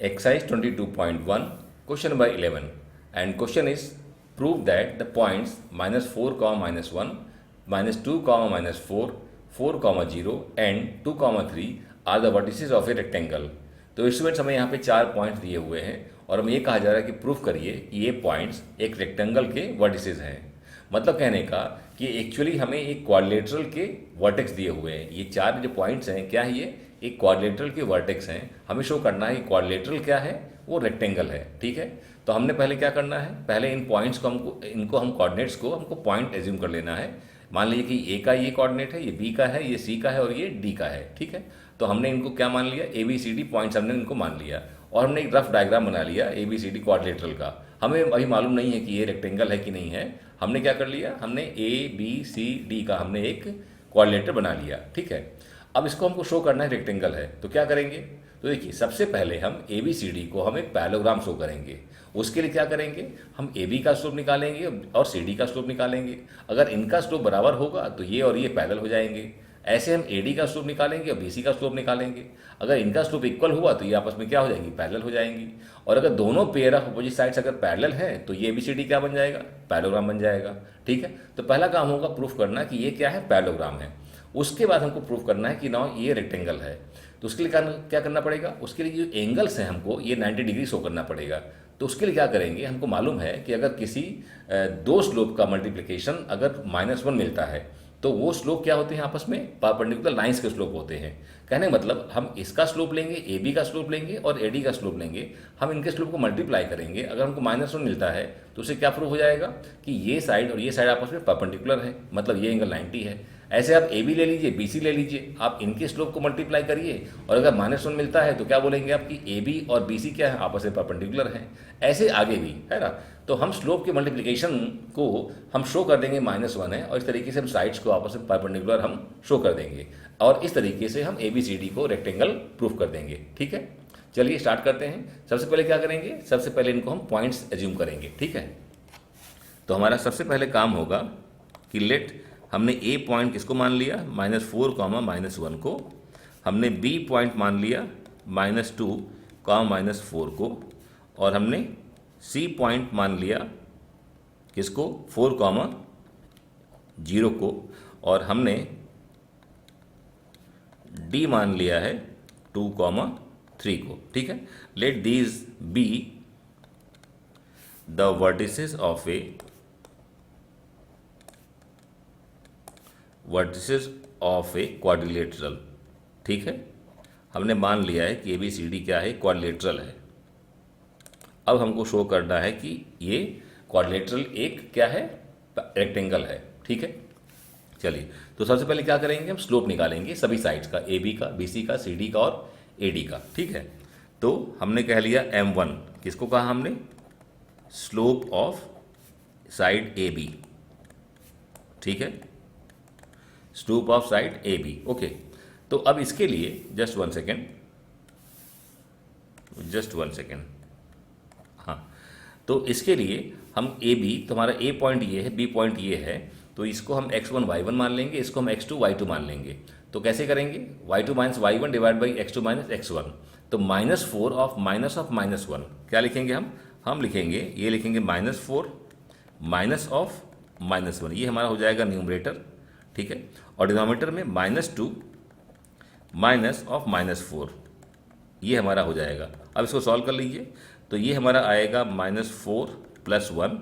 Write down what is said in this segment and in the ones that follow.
Exercise 22.1, question number 11. And question is, prove that the points minus 4, minus 1, minus 2, minus 4, 4, 0 and 2, 3 are the vertices of a rectangle. तो students हमें यहाँ पे 4 points दिए हुए हैं और हमें ये कहा जा रहा है कि प्रूफ करिए कि ये पॉइंट्स एक रेक्टेंगल के वर्टिसेस हैं। मतलब कहने का कि एक्चुअली हमें एक क्वाड्रिलेटरल के वर्टेक्स दिए हुए हैं। ये 4 जो पॉइंट्स हैं क्या है, ये एक क्वाड्रिलेटरल के वर्टेक्स हैं। हमें शो करना है कि क्वाड्रिलेटरल क्या है, वो रेक्टेंगल है। ठीक है, तो हमने पहले क्या करना है, पहले इन पॉइंट्स को हम कोऑर्डिनेट्स को हमको पॉइंट एज्यूम कर लेना है। मान लीजिए कि ए का ये कोऑर्डिनेट है, ये बी का है, ये सी का है और ये डी का है। ठीक है, तो हमने इनको क्या मान लिया, A B C D points हमने इनको मान लिया और हमने एक रफ डायग्राम बना लिया A B C D quadrilateral का। हमें अभी मालूम नहीं है कि ये रेक्टेंगल है कि नहीं है। हमने क्या कर लिया, हमने ए बी सी डी का हमने एक क्वाड्रिलेटर बना लिया। ठीक है, अब इसको हमको शो करना है रेक्टेंगल है, तो क्या करेंगे, तो देखिए सबसे पहले हम ए बी सी डी को हम एक पैरेललोग्राम शो करेंगे। उसके लिए क्या करेंगे, हम ए बी का स्लोप निकालेंगे और सी डी का स्लोप निकालेंगे। अगर इनका स्लोप बराबर होगा तो ये और ये पैरेलल हो जाएंगे। ऐसे हम ए डी का स्लोप निकालेंगे और बी सी का स्लोप निकालेंगे। अगर इनका स्लोप इक्वल हुआ तो ये आपस में क्या हो जाएंगी, पैरेलल हो जाएंगी। और अगर दोनों पेयर ऑफ अपोजिट साइड्स अगर पैरेलल हैं तो ये ABCD क्या बन जाएगा, पैरेललोग्राम बन जाएगा। ठीक है, तो पहला काम होगा प्रूफ करना कि ये क्या है, पैरेललोग्राम है। उसके बाद हमको प्रूफ करना है कि ना ये रेक्टेंगल है। तो उसके लिए क्या करना पड़ेगा, उसके लिए जो एंगल्स हैं हमको ये 90 डिग्री शो करना पड़ेगा। तो उसके लिए क्या करेंगे, हमको मालूम है कि अगर किसी दो स्लोप का मल्टीप्लिकेशन अगर -1 मिलता है तो वो स्लोप क्या होते हैं, आपस में परपेंडिकुलर लाइंस के स्लोप होते हैं। कहने का मतलब हम इसका स्लोप लेंगे, ए बी का स्लोप लेंगे और ए डी का स्लोप लेंगे। हम इनके स्लोप को मल्टीप्लाई करेंगे। अगर हमको -1 मिलता है तो उससे क्या प्रूफ हो जाएगा कि ये साइड और ये साइड आपस में परपेंडिकुलर है, मतलब ये एंगल 90 है। ऐसे आप ए बी ले लीजिए, बी सी ले लीजिए, आप इनके स्लोप को मल्टीप्लाई करिए और अगर -1 मिलता है तो क्या बोलेंगे आप कि ए बी और बी सी क्या है, आपस में परपेंडिकुलर हैं। ऐसे आगे भी है ना, तो हम स्लोप के मल्टीप्लिकेशन को हम शो कर देंगे -1 है और इस तरीके से हम साइड्स को आपस में परपेंडिकुलर हम शो कर देंगे और इस तरीके से हम ABCD को रेक्टेंगल प्रूफ कर देंगे। ठीक है, चलिए स्टार्ट करते हैं। सबसे पहले क्या करेंगे, सबसे पहले इनको हम पॉइंट्स एज्यूम करेंगे। ठीक है, तो हमारा सबसे पहले काम होगा कि लेट हमने ए पॉइंट किसको मान लिया, -4, -1 को। हमने बी पॉइंट मान लिया -2, -4 को। और हमने सी पॉइंट मान लिया किसको, 4, 0 को। और हमने डी मान लिया है 2, 3 को। ठीक है, let these be the vertices of a quadrilateral. ठीक है, हमने मान लिया है कि ABCD क्या है, क्वाड्रिलेटरल है। अब हमको शो करना है कि ये क्वाड्रिलेटरल एक क्या है, रेक्टेंगल है। ठीक है, चलिए तो सबसे पहले क्या करेंगे, हम स्लोप निकालेंगे सभी साइड्स का, AB का, BC का, CD का और AD का। ठीक है, तो हमने कह लिया M1, किसको कहा हमने, स्लोप ऑफ साइड AB। ठीक है, slope of side AB। Okay, तो अब इसके लिए जस्ट वन सेकेंड। हाँ, तो इसके लिए हम AB, तो हमारा A पॉइंट ये है, B पॉइंट ये है, तो इसको हम x1 y1 मान लेंगे, इसको हम x2 y2 मान लेंगे। तो कैसे करेंगे, y2 - y1 divide by x2 - x1। तो -4 ऑफ -1 क्या लिखेंगे हम लिखेंगे, ये लिखेंगे -4 माइनस ऑफ -1, ये हमारा हो जाएगा न्यूमरेटर। ठीक है, और डिनोमिनेटर में -2 माइनस ऑफ -4, ये हमारा हो जाएगा। अब इसको सॉल्व कर लीजिए, तो ये हमारा आएगा -4 + 1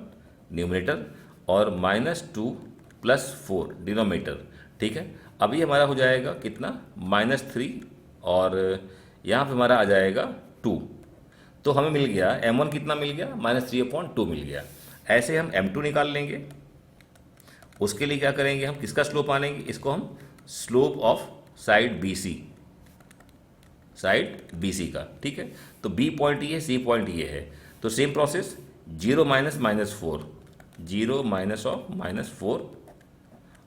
न्यूमरेटर और -2 + 4 डिनोमिनेटर। ठीक है, अब ये हमारा हो जाएगा कितना, -3 और यहाँ पे हमारा आ जाएगा 2। तो हमें मिल गया M1 कितना मिल गया, -3/2 मिल गया। ऐसे हम M2 निकाल लेंगे। उसके लिए क्या करेंगे, हम किसका स्लोप आनेंगे, इसको हम स्लोप ऑफ साइड BC का। ठीक है, तो B पॉइंट ये है, C पॉइंट ये है, तो सेम प्रोसेस 0 - -4, 0 माइनस ऑफ -4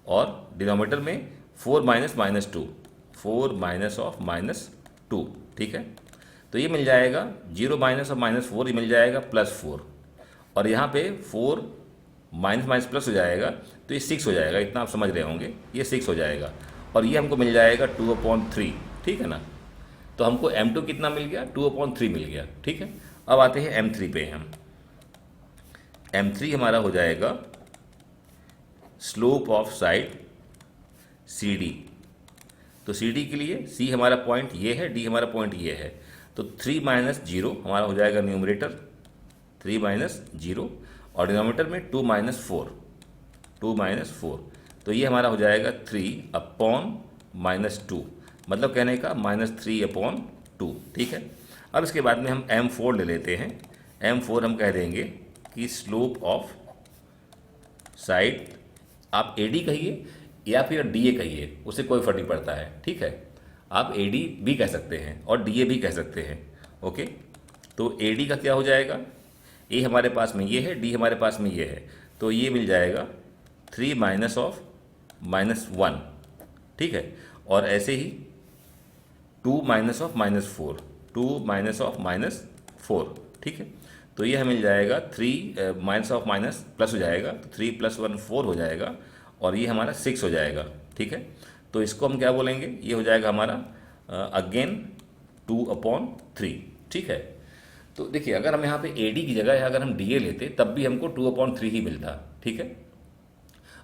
और डिनोमिनेटर में 4 - -2, 4 माइनस ऑफ -2। ठीक है, तो ये मिल जाएगा 0 माइनस ऑफ -4, ये मिल जाएगा +4 और यहाँ पे 4 माइनस प्लस हो जाएगा तो ये 6 हो जाएगा। इतना आप समझ रहे होंगे, ये 6 हो जाएगा और ये हमको मिल जाएगा 2/3। ठीक है ना, तो हमको m2 कितना मिल गया, 2/3 मिल गया। ठीक है, अब आते हैं m3 पे। हम m3 हमारा हो जाएगा स्लोप ऑफ साइड CD। तो CD के लिए C हमारा पॉइंट ये है, D हमारा पॉइंट ये है, तो 3 - 0 हमारा हो जाएगा न्यूमरेटर 3 - 0 और डिनोमिनेटर में 2 - 4 तो ये हमारा हो जाएगा 3/-2, मतलब कहने का -3/2। ठीक है, अब इसके बाद में हम m4 ले लेते हैं। m4 हम कह देंगे कि स्लोप ऑफ साइड, आप AD कहिए या फिर DA कहिए, उससे कोई फर्क नहीं पड़ता है। ठीक है, आप AD भी कह सकते हैं और DA भी कह सकते हैं। ओके, तो AD का क्या हो जाएगा, A हमारे पास में ये है, D हमारे पास में ये है, तो ये मिल जाएगा 3 - -1। ठीक है, और ऐसे ही 2 - -4 ठीक है, तो ये हमें मिल जाएगा 3 - प्लस हो जाएगा, तो 3 + 1 4 हो जाएगा और ये हमारा 6 हो जाएगा। ठीक है, तो इसको हम क्या बोलेंगे, ये हो जाएगा हमारा अगेन 2/3। ठीक है, तो देखिए अगर हम यहाँ पे AD की जगह अगर हम DA लेते तब भी हमको 2/3 ही मिलता। ठीक है,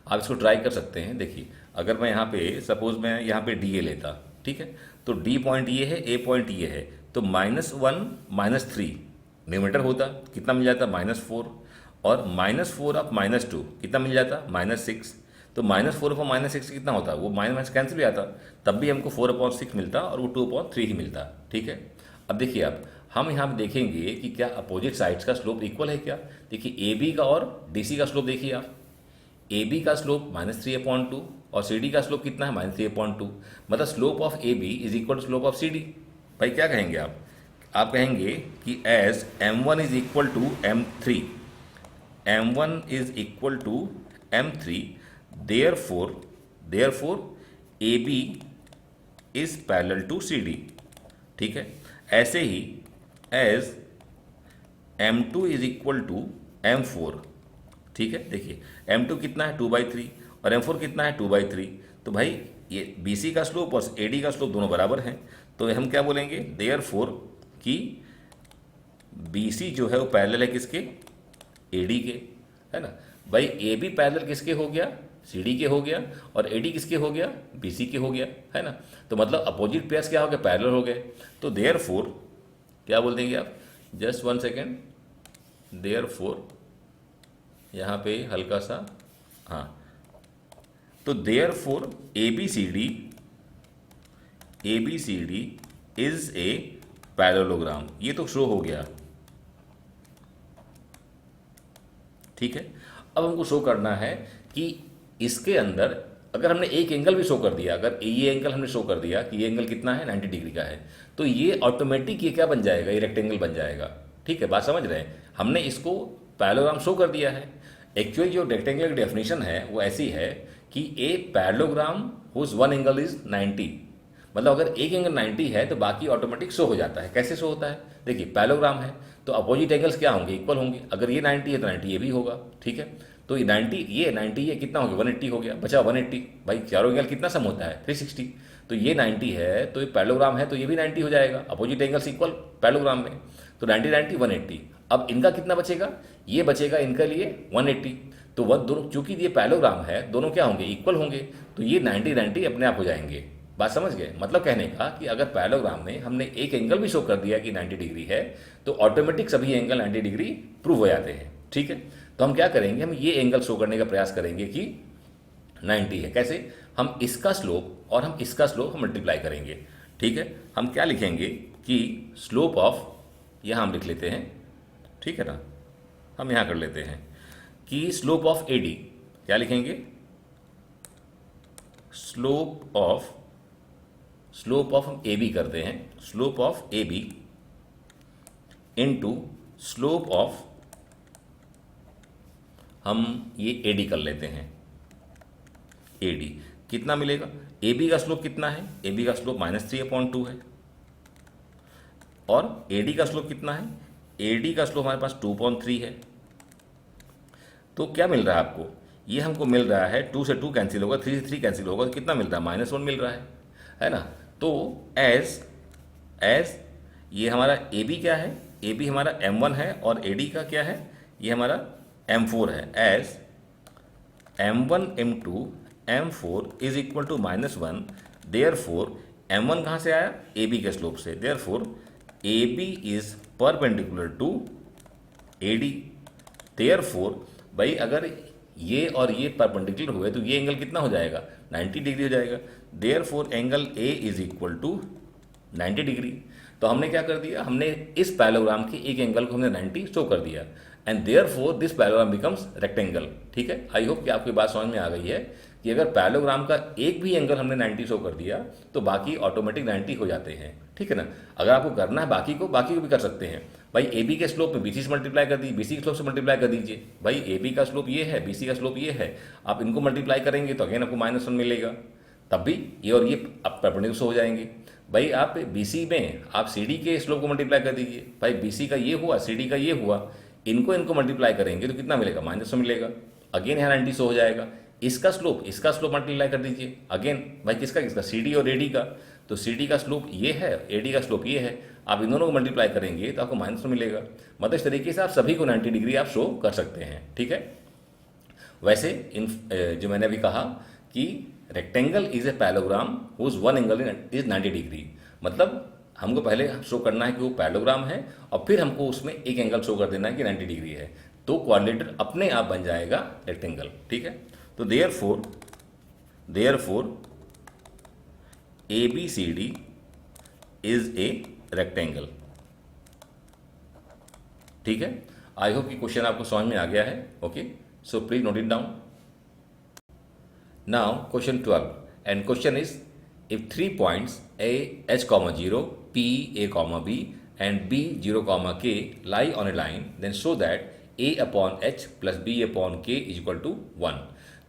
आप इसको ट्राई कर सकते हैं। देखिए अगर मैं यहाँ पे सपोज मैं यहाँ पे DA लेता, ठीक है, तो D पॉइंट ये है, A पॉइंट ये है, तो -1 - 3 न्यूमरेटर होता, कितना मिल जाता, -4, और -4/-2 कितना मिल जाता, -6। तो -4/-6 कितना होता, वो माइनस कैंसिल भी आता, तब भी हमको 4/6 मिलता और वो 2/3 ही मिलता। ठीक है, अब देखिए आप हम यहाँ पे देखेंगे कि क्या अपोजिट साइड्स का स्लोप इक्वल है क्या। देखिए AB का और DC का स्लोप देखिए आप, AB का स्लोप -3/2 और CD का स्लोप कितना है, -3/2, मतलब slope of AB is equal to slope of CD। भाई क्या कहेंगे आप कहेंगे कि as M1 is equal to M3, M1 is equal to M3, देयरफॉर AB is parallel to CD। ठीक है, ऐसे ही as M2 is equal to M4। ठीक है, देखिए M2 कितना है, 2/3 और M4 कितना है, 2/3। तो भाई ये BC का स्लोप और AD का स्लोप दोनों बराबर हैं, तो हम क्या बोलेंगे, देयरफॉर कि BC जो है वो पैरेलल है किसके, AD के, है ना। भाई AB पैरेलल किसके हो गया, CD के हो गया, और AD किसके हो गया, BC के हो गया, है ना। तो मतलब अपोजिट पेयर्स क्या हो गया, पैरेलल हो गए। तो देयरफॉर क्या बोल देंगे आप, जस्ट 1 सेकेंड, देयरफॉर यहाँ पे हल्का सा, हाँ, तो therefore ABCD is a parallelogram, ये तो शो हो गया। ठीक है, अब हमको शो करना है कि इसके अंदर अगर हमने एक एंगल भी शो कर दिया, अगर ये एंगल हमने शो कर दिया कि ये एंगल कितना है, 90 डिग्री का है, तो ये ऑटोमेटिक ये क्या बन जाएगा, ये रेक्टेंगल बन जाएगा। ठीक है, बात समझ रहे हैं, हमने इसको पैरेललोग्राम शो कर दिया है। एक्चुअली जो रेक्टेंगल की डेफिनेशन है वो ऐसी है कि a parallelogram whose one angle is 90, मतलब अगर एक एंगल 90 है तो बाकी ऑटोमेटिक शो हो जाता है। कैसे शो होता है, देखिए पैरेललोग्राम है तो अपोजिट एंगल्स क्या होंगे, इक्वल होंगे। अगर ये 90 है तो 90 ये भी होगा। ठीक है, तो ये 90 ये कितना हो गया, 180 हो गया, बचा 180। भाई चारों एंगल कितना सम होता है, 360। तो ये 90 है तो ये पैरेललोग्राम है तो ये भी 90 हो जाएगा, अपोजिट एंगल्स इक्वल पैरेललोग्राम में। तो 90 180। अब इनका कितना बचेगा, ये बचेगा इनके लिए 180। तो वह दोनों चूंकि ये पैरेललोग्राम है, दोनों क्या होंगे, इक्वल होंगे, तो ये 90 अपने आप हो जाएंगे। बात समझ गए, मतलब कहने का कि अगर पैरेललोग्राम में हमने एक एंगल भी शो कर दिया कि 90 डिग्री है तो ऑटोमेटिक सभी एंगल 90 डिग्री प्रूव हो जाते हैं। ठीक है, तो हम क्या करेंगे, हम ये एंगल शो करने का प्रयास करेंगे कि 90 है। कैसे, हम इसका स्लोप और हम इसका स्लोप हम मल्टीप्लाई करेंगे। ठीक है, हम क्या लिखेंगे कि स्लोप ऑफ, यहाँ हम लिख लेते हैं, ठीक है ना, हम यहाँ कर लेते हैं कि स्लोप ऑफ AD, क्या लिखेंगे, स्लोप ऑफ हम AB करते हैं, slope of AB into slope of, हम ये AD कर लेते हैं, AD कितना मिलेगा, AB का स्लोप कितना है, AB का स्लोप -3/2 है, और AD का स्लोप कितना है, AD का स्लोप हमारे पास 2/3 है। तो क्या मिल रहा है आपको, ये हमको मिल रहा है 2 से 2 कैंसिल होगा, 3 से 3 कैंसिल होगा, तो कितना मिल रहा है, -1 मिल रहा है ना। तो एज ये हमारा ए बी क्या है, ए बी हमारा M1 है और ए डी का क्या है, ये हमारा M4 है, as M1 M2 M4 is equal to -1, therefore M1 कहाँ से आया, ए बी के स्लोप से, therefore A B is perpendicular to A D, therefore भाई अगर ये और ये परपेंडिकुलर हुए तो ये एंगल कितना हो जाएगा, 90 डिग्री हो जाएगा, therefore angle A is equal to 90 degree. तो हमने क्या कर दिया, हमने इस पैरेललोग्राम के एक एंगल को हमने 90 शो कर दिया and therefore this parallelogram becomes rectangle. ठीक है, आई होप कि आपकी बात समझ में आ गई है कि अगर पैरेललोग्राम का एक भी एंगल हमने 90 शो कर दिया तो बाकी ऑटोमेटिक 90 हो जाते हैं। ठीक है ना, अगर आपको करना है बाकी को भी कर सकते हैं भाई। ए बी के स्लोप में बी सी से मल्टीप्लाई कर दीजिए, बी सी के स्लोप से मल्टीप्लाई कर दीजिए भाई। ए बी का स्लोप ये है, बी सी का स्लोप ये है, आप इनको मल्टीप्लाई करेंगे तो अगेन आपको -1 मिलेगा, तब भी ये और ये आप परपेंडिकुलर हो जाएंगे भाई। आप बी सी में आप सी डी के स्लोप को मल्टीप्लाई कर दीजिए भाई, बी सी का ये हुआ, सी डी का ये हुआ, इनको मल्टीप्लाई करेंगे तो कितना मिलेगा, -100 मिलेगा, अगेन यहाँ 90 हो जाएगा। इसका स्लोप मल्टीप्लाई कर दीजिए अगेन भाई, किसका सी डी और ए डी का, तो सी डी का स्लोप ये है, ए डी का स्लोप ये है, आप इन दोनों को मल्टीप्लाई करेंगे तो आपको -100 मिलेगा। मतलब इस तरीके से आप सभी को 90 डिग्री आप शो कर सकते हैं। ठीक है, वैसे इन जो मैंने अभी कहा कि rectangle is a parallelogram whose one angle is 90 degree, मतलब हमको पहले शो करना है कि वो पैरेललोग्राम है और फिर हमको उसमें एक एंगल शो कर देना है कि 90 डिग्री है, तो क्वाड्रिलेटरल अपने आप बन जाएगा रेक्टेंगल। ठीक है, तो therefore A B C D is a rectangle. ठीक है, आई होप कि क्वेश्चन आपको समझ में आ गया है। Okay, so please note it down. Now question 12 and question is if 3 points A, H, 0, P, A, B and B, 0, K lie on a line, then show that A upon H plus B upon K is equal to 1।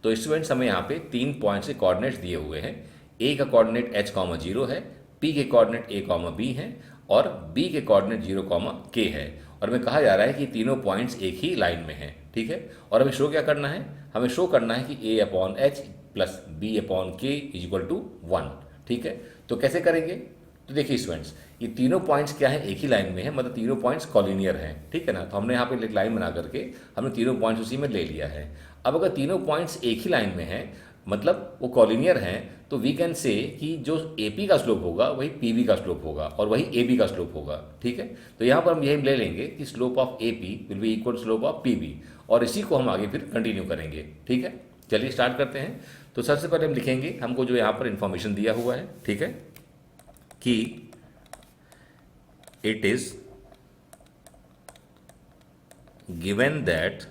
तो students हमें यहाँ पे 3 points के coordinates दिए हुए हैं। A का coordinate H, 0 है, P के कोऑर्डिनेट A, B है और B के कोऑर्डिनेट 0, K है, और हमें कहा जा रहा है कि तीनों पॉइंट्स एक ही लाइन में हैं। ठीक है, और हमें शो क्या करना है, हमें शो करना है कि A upon H plus B upon K is equal to 1। ठीक है, तो कैसे करेंगे, तो देखिए स्टूडेंट्स ये तीनों पॉइंट्स क्या है, एक ही लाइन में है, मतलब तीनों पॉइंट्स कॉलिनियर हैं। ठीक है ना, तो हमने यहाँ पे एक लाइन बना करके हमने तीनों पॉइंट्स उसी में ले लिया है। अब अगर तीनों पॉइंट्स एक ही लाइन में हैं, मतलब वो कॉलिनियर हैं, तो वी कैन से कि जो ए पी का स्लोप होगा वही पी बी का स्लोप होगा और वही ए बी का स्लोप होगा। ठीक है, तो यहाँ पर हम यही ले लेंगे कि slope of A P will be equal slope of P B, और इसी को हम आगे फिर कंटिन्यू करेंगे। ठीक है, चलिए स्टार्ट करते हैं। तो सबसे पहले हम लिखेंगे हमको जो यहाँ पर इंफॉर्मेशन दिया हुआ है, ठीक है, कि it is given that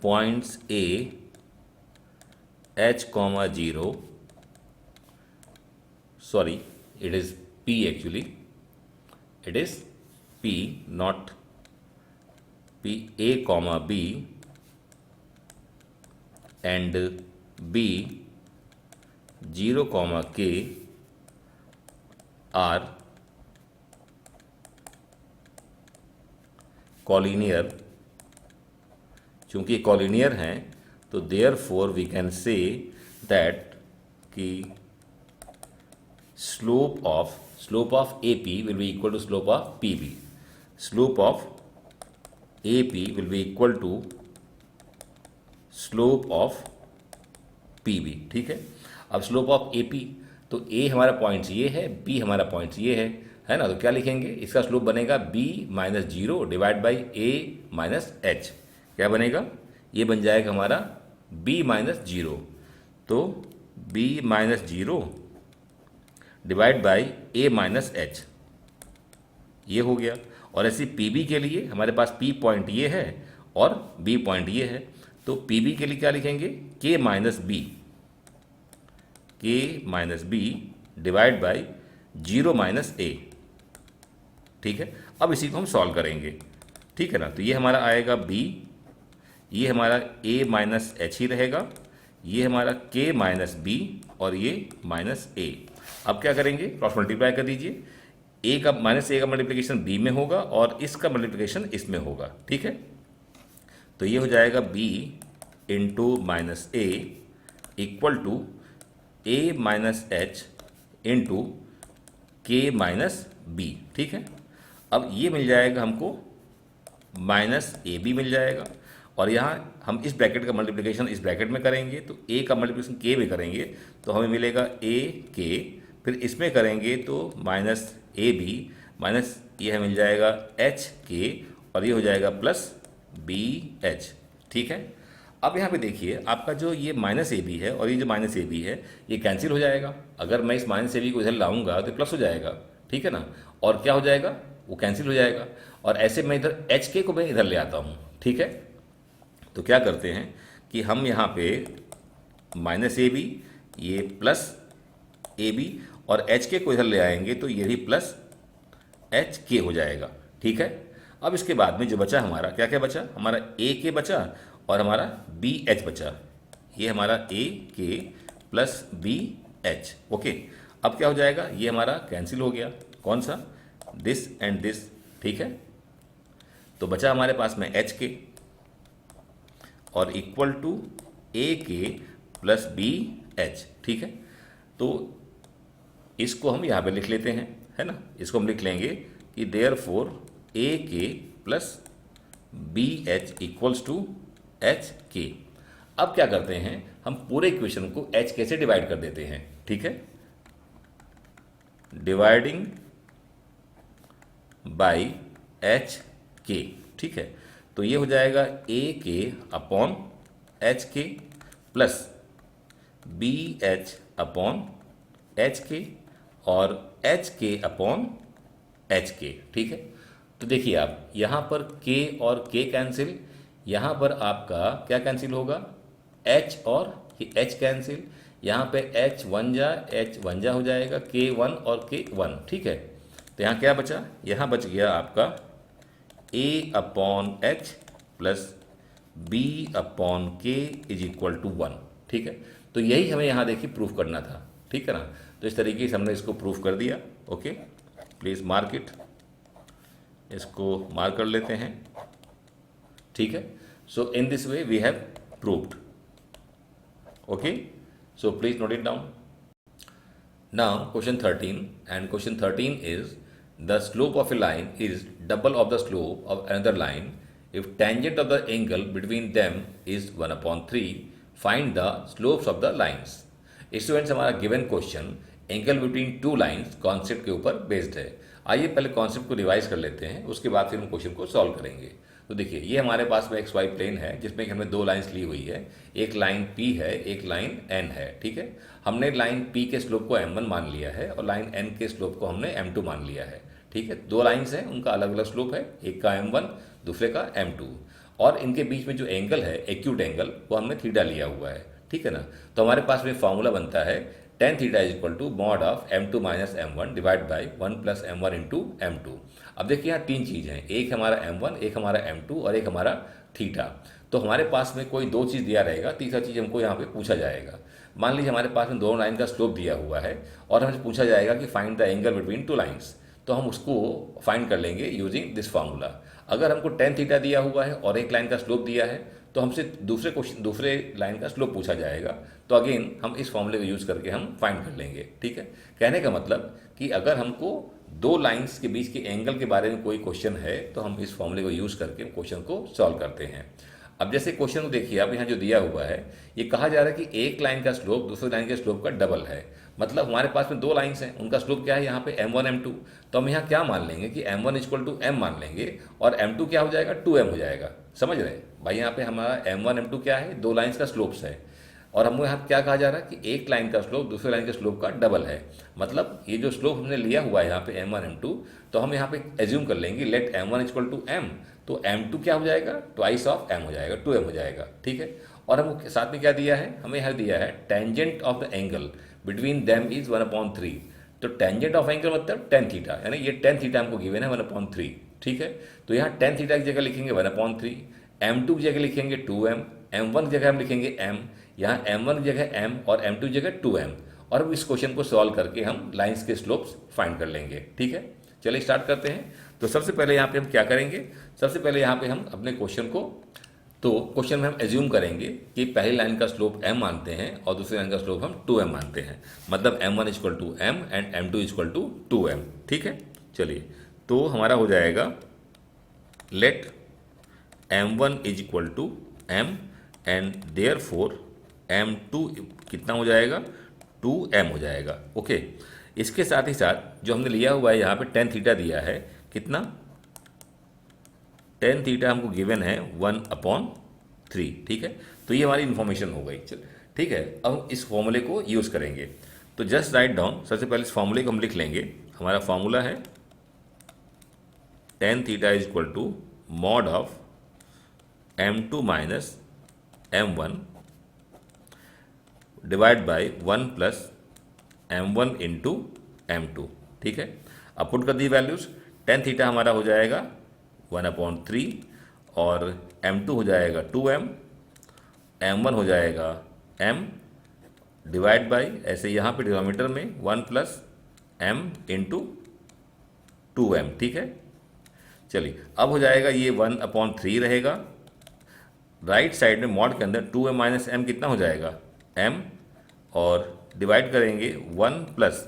points A, H, 0, sorry, it is P actually, it is P not P, A, B and B, 0, K are collinear. चूंकि कॉलिनियर हैं तो therefore we can say that कि slope of A P will be equal to slope of P B, slope of A P will be equal to slope of P B. ठीक है, अब slope of A P, तो ए हमारा points ये है, B हमारा points ये है ना, तो क्या लिखेंगे, इसका स्लोप बनेगा b minus 0 divide by a minus H. क्या बनेगा, ये बन जाएगा हमारा b माइनस 0, तो b minus 0 divide by a minus H, ये हो गया। और ऐसे pb के लिए हमारे पास p पॉइंट ये है और b पॉइंट ये है, तो pb के लिए क्या लिखेंगे, k minus b divide by 0 minus a। ठीक है, अब इसी को हम सॉल्व करेंगे। ठीक है ना, तो ये हमारा आएगा b, ये हमारा a माइनस एच ही रहेगा, ये हमारा k माइनस b और ये माइनस a। अब क्या करेंगे, क्रॉस मल्टीप्लाई कर दीजिए, a का माइनस a का मल्टीप्लिकेशन b में होगा और इसका मल्टीप्लिकेशन इसमें होगा। ठीक है, तो ये हो जाएगा b into minus a equal to, A minus H into K minus B, ठीक है। अब ये मिल जाएगा हमको माइनस ए बी मिल जाएगा, और यहाँ हम इस ब्रैकेट का मल्टीप्लिकेशन इस ब्रैकेट में करेंगे तो ए का मल्टीप्लिकेशन के में करेंगे तो हमें मिलेगा ए के, फिर इसमें करेंगे तो माइनस ए बी माइनस ये हमें मिल जाएगा एच के, और ये हो जाएगा प्लस बी एच, ठीक है। अब यहाँ पे देखिए आपका जो ये माइनस ए बी है और ये जो माइनस ए बी है ये कैंसिल हो जाएगा। अगर मैं इस माइनस ए बी को इधर लाऊंगा तो प्लस हो जाएगा, ठीक है ना, और क्या हो जाएगा वो कैंसिल हो जाएगा। और ऐसे मैं इधर एच के को मैं इधर ले आता हूँ, ठीक है। तो क्या करते हैं कि हम यहाँ पे माइनस ए बी ये प्लस ए बी और एच के को इधर ले आएंगे तो ये भी प्लस एच के हो जाएगा, ठीक है। अब इसके बाद में जो बचा हमारा क्या क्या बचा, हमारा ए के बचा और हमारा बी एच बचा, ये हमारा ए K plus B H, okay. अब क्या हो जाएगा, ये हमारा कैंसिल हो गया, कौन सा, दिस एंड दिस, ठीक है। तो बचा हमारे पास में एच के और equal to A K plus B H, ठीक है। तो इसको हम यहाँ पे लिख लेते हैं, है ना, इसको हम लिख लेंगे कि there four A K plus B H equals to H K. अब क्या करते हैं, हम पूरे इक्वेशन को एच के से डिवाइड कर देते हैं, ठीक है, डिवाइडिंग बाई एच के, ठीक है। तो ये हो जाएगा A K upon H K plus B H upon H K और एच के अपॉन एच के, ठीक है। तो देखिए आप यहाँ पर के और के कैंसिल, यहाँ पर आपका क्या कैंसिल होगा, एच और एच कैंसिल, यहाँ पे एच वन जा हो जाएगा, के वन और के वन, ठीक है। तो यहाँ क्या बचा, यहाँ बच गया आपका A upon H plus B upon K is equal to one, ठीक है। तो यही हमें यहाँ देखिए प्रूफ करना था, ठीक है ना। तो इस तरीके से हमने इसको प्रूफ कर दिया, ओके। प्लीज़ मार्क इट, इसको मार्क कर लेते हैं, ठीक है। So in this way we have proved, okay. So please note it down. Now question 13, and question 13 is the slope of a line is double of the slope of another line if tangent of the angle between them is 1/3, find the slopes of the lines। Students हमारा given question angle between two lines concept के ऊपर based है। आइए पहले concept को revise कर लेते हैं, उसके बाद फिर हम क्वेश्चन को सॉल्व करेंगे। तो देखिए ये हमारे पास में एक्स वाई प्लेन है जिसमें कि हमने दो लाइन्स ली हुई है, एक लाइन P है, एक लाइन N है, ठीक है। हमने लाइन P के स्लोप को M1 मान लिया है और लाइन N के स्लोप को हमने M2 मान लिया है, ठीक है। दो लाइन्स हैं, उनका अलग अलग स्लोप है, एक का M1 दूसरे का M2, और इनके बीच में जो एंगल है एक्यूट एंगल वो हमने थीटा लिया हुआ है, ठीक है ना। तो हमारे पास में फॉर्मूला बनता है tan theta is equal to mod of M2 minus M1 divide by 1 plus M1 into M2। अब देखिए यहाँ तीन चीज़ हैं, एक हमारा M1, एक हमारा M2 और एक हमारा थीटा। तो हमारे पास में कोई दो चीज़ दिया रहेगा, तीसरा चीज़ हमको यहाँ पे पूछा जाएगा। मान लीजिए हमारे पास में दोनों लाइन का स्लोप दिया हुआ है और हमसे पूछा जाएगा कि find the angle between two lines, तो हम उसको फाइंड कर लेंगे यूजिंग दिस फार्मूला। अगर हमको tan थीटा दिया हुआ है और एक लाइन का स्लोप दिया है तो हमसे दूसरे लाइन का स्लोप पूछा जाएगा, तो अगेन हम इस फॉर्मूले को यूज़ करके हम फाइंड कर लेंगे, ठीक है। कहने का मतलब कि अगर हमको दो लाइंस के बीच के एंगल के बारे में कोई क्वेश्चन है तो हम इस फॉर्मूले को यूज़ करके क्वेश्चन को सॉल्व करते हैं। अब जैसे क्वेश्चन को देखिए आप यहाँ जो दिया हुआ है, ये कहा जा रहा है कि एक लाइन का स्लोप दूसरे लाइन के स्लोप का डबल है। मतलब हमारे पास में दो लाइंस हैं, उनका स्लोप क्या है यहाँ पे M1 M2, तो हम यहाँ क्या मान लेंगे कि M1 इक्वल टू M मान लेंगे और M2 क्या हो जाएगा, 2M हो जाएगा। समझ रहे हैं भाई, यहाँ पे हमारा M1 M2 क्या है, दो लाइंस का स्लोप्स है, और हमको यहाँ क्या कहा जा रहा है कि एक लाइन का स्लोप दूसरे लाइन के स्लोप का डबल है। मतलब ये जो स्लोप हमने लिया हुआ है यहाँ पे M1 M2, तो हम यहाँ पे एज्यूम कर लेंगे late M1 equal to M, तो M2 क्या हो जाएगा, ट्वाइस ऑफ M हो जाएगा, 2M हो जाएगा, ठीक है। और हमको साथ में क्या दिया है, हमें यहाँ दिया है tangent of the angle between them is 1/3। तो टेंजेंट ऑफ एंगल मतलब tan थीटा, यानी ये tan थीटा हमको गिवन है 1/3, ठीक है। तो यहाँ tan थीटा की जगह लिखेंगे 1/3, M2 की जगह लिखेंगे 2M, M1 की जगह हम लिखेंगे M, यहाँ M1 की जगह M और M2 की जगह 2M। और अब इस क्वेश्चन को सॉल्व करके हम लाइंस के स्लोप्स फाइंड कर लेंगे, ठीक है। चलिए स्टार्ट करते हैं। तो सबसे पहले यहाँ पे हम क्या करेंगे, सबसे पहले यहाँ पे हम अपने क्वेश्चन को तो क्वेश्चन में हम एज्यूम करेंगे कि पहली लाइन का स्लोप m मानते हैं और दूसरी लाइन का स्लोप हम 2m मानते हैं, मतलब m1 equal to m and m2 equal to 2m। ठीक है, चलिए तो हमारा हो जाएगा let m1 is equal to m and therefore m2 कितना हो जाएगा, 2m हो जाएगा। ओके, इसके साथ ही साथ जो हमने लिया हुआ है यहाँ पे टेन थीटा दिया है, कितना, टेन थीटा हमको गिवन है 1/3। ठीक है, तो ये हमारी इन्फॉर्मेशन हो गई। चल ठीक है, अब इस फॉर्मूले को यूज़ करेंगे। तो जस्ट राइट डाउन, सबसे पहले इस फॉर्मूले को हम लिख लेंगे। हमारा फॉर्मूला है tan theta is equal to mod of m2 minus m1 divide by 1 plus m1 into m2। ठीक है, अब पुट कर दी वैल्यूज। टेन थीटा हमारा हो जाएगा 1/3 और m2 हो जाएगा 2m, m1 हो जाएगा m डिवाइड बाई, ऐसे यहाँ पे डिनोमीटर में 1 प्लस m इंटू 2m। ठीक है, चलिए अब हो जाएगा ये 1/3 रहेगा, राइट साइड में मॉड के अंदर 2m माइनस m कितना हो जाएगा m, और डिवाइड करेंगे 1 प्लस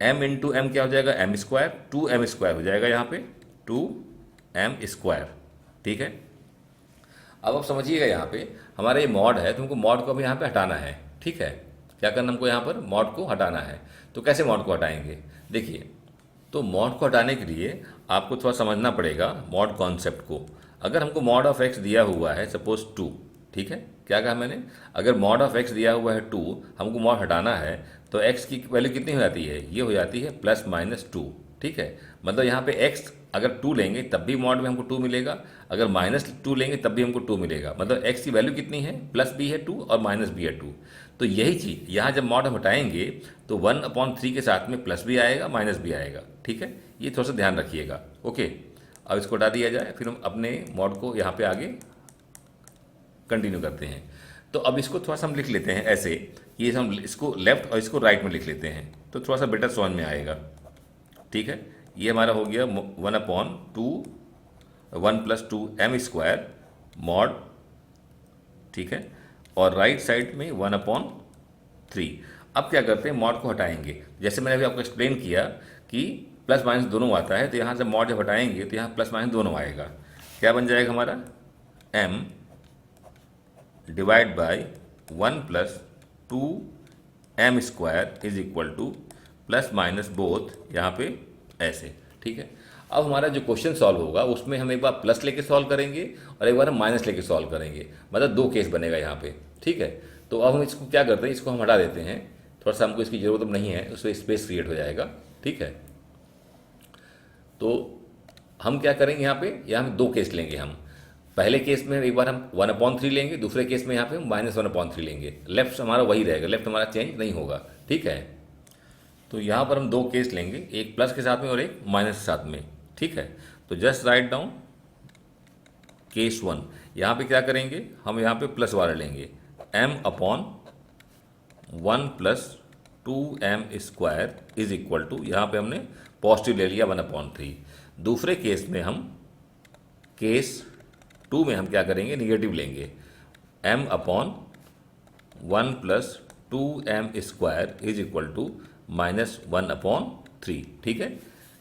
m इंटू m क्या हो जाएगा m स्क्वायर, 2m स्क्वायर हो जाएगा यहाँ पे 2m स्क्वायर। ठीक है, अब आप समझिएगा यहाँ पे हमारा ये मॉड है, तो हमको मॉड को अब यहाँ पे हटाना है। ठीक है, क्या करना हमको यहाँ पर मॉड को हटाना है। तो कैसे मॉड को हटाएंगे, देखिए, तो मॉड को हटाने के लिए आपको थोड़ा समझना पड़ेगा मॉड कॉन्सेप्ट को। अगर हमको मॉड ऑफ एक्स दिया हुआ है सपोज 2, ठीक है, क्या कहा मैंने, अगर मॉड ऑफ एक्स दिया हुआ है 2, हमको मॉड हटाना है, तो एक्स की वैल्यू कितनी हो जाती है, ये हो जाती है +-2। ठीक है, मतलब यहाँ पे एक्स अगर 2 लेंगे तब भी मॉड में हमको 2 मिलेगा, अगर -2 लेंगे तब भी हमको 2 मिलेगा, मतलब एक्स की वैल्यू कितनी है, प्लस भी है 2 और माइनस भी है 2। तो यही चीज़ यहाँ जब मॉड हम हटाएंगे तो 1/3 के साथ में प्लस भी आएगा माइनस भी आएगा। ठीक है, ये थोड़ा सा ध्यान रखिएगा। ओके, अब इसको हटा दिया जाए, फिर हम अपने मॉड को यहाँ पे आगे कंटिन्यू करते हैं। तो अब इसको थोड़ा सा हम लिख लेते हैं ऐसे, ये हम इसको लेफ्ट और इसको राइट में लिख लेते हैं, तो थोड़ा सा बेटर समझ में आएगा। ठीक है, ये हमारा हो गया 1 + 2m स्क्वायर मॉड। ठीक है, और राइट साइड में 1/3। अब क्या करते हैं, मॉड को हटाएंगे। जैसे मैंने अभी आपको एक्सप्लेन किया कि प्लस माइनस दोनों आता है, तो यहाँ जब मॉड जब हटाएंगे तो यहाँ प्लस माइनस दोनों आएगा। क्या बन जाएगा हमारा, m divide by 1 + 2m square is equal two plus minus both यहाँ पे ऐसे। ठीक है, अब हमारा जो क्वेश्चन सॉल्व होगा उसमें हम एक बार प्लस लेके सॉल्व करेंगे और एक बार हम माइनस लेके सॉल्व करेंगे, मतलब 2 केस बनेगा यहाँ पे। ठीक है, तो अब हम इसको क्या करते हैं, इसको हम हटा देते हैं, थोड़ा सा हमको इसकी ज़रूरत अब नहीं है, उससे स्पेस क्रिएट हो जाएगा। ठीक है, तो हम क्या करेंगे, यहाँ पे हम 2 केस लेंगे। हम पहले केस में एक बार हम 1/3 लेंगे, दूसरे केस में यहाँ पे हम -1/3 लेंगे। लेफ्ट हमारा वही रहेगा, लेफ्ट हमारा चेंज नहीं होगा। ठीक है, तो यहाँ पर हम 2 केस लेंगे, एक प्लस के साथ में और एक माइनस के साथ में। ठीक है, तो जस्ट राइट डाउन केस 1। यहाँ पे क्या करेंगे, हम यहाँ पे प्लस वाला लेंगे, m/1 + 2m square is equal to, यहाँ पे हमने पॉजिटिव ले लिया 1/3। दूसरे केस में हम केस 2 में हम क्या करेंगे, निगेटिव लेंगे, m/1 + 2m square is equal to -1/3। ठीक है,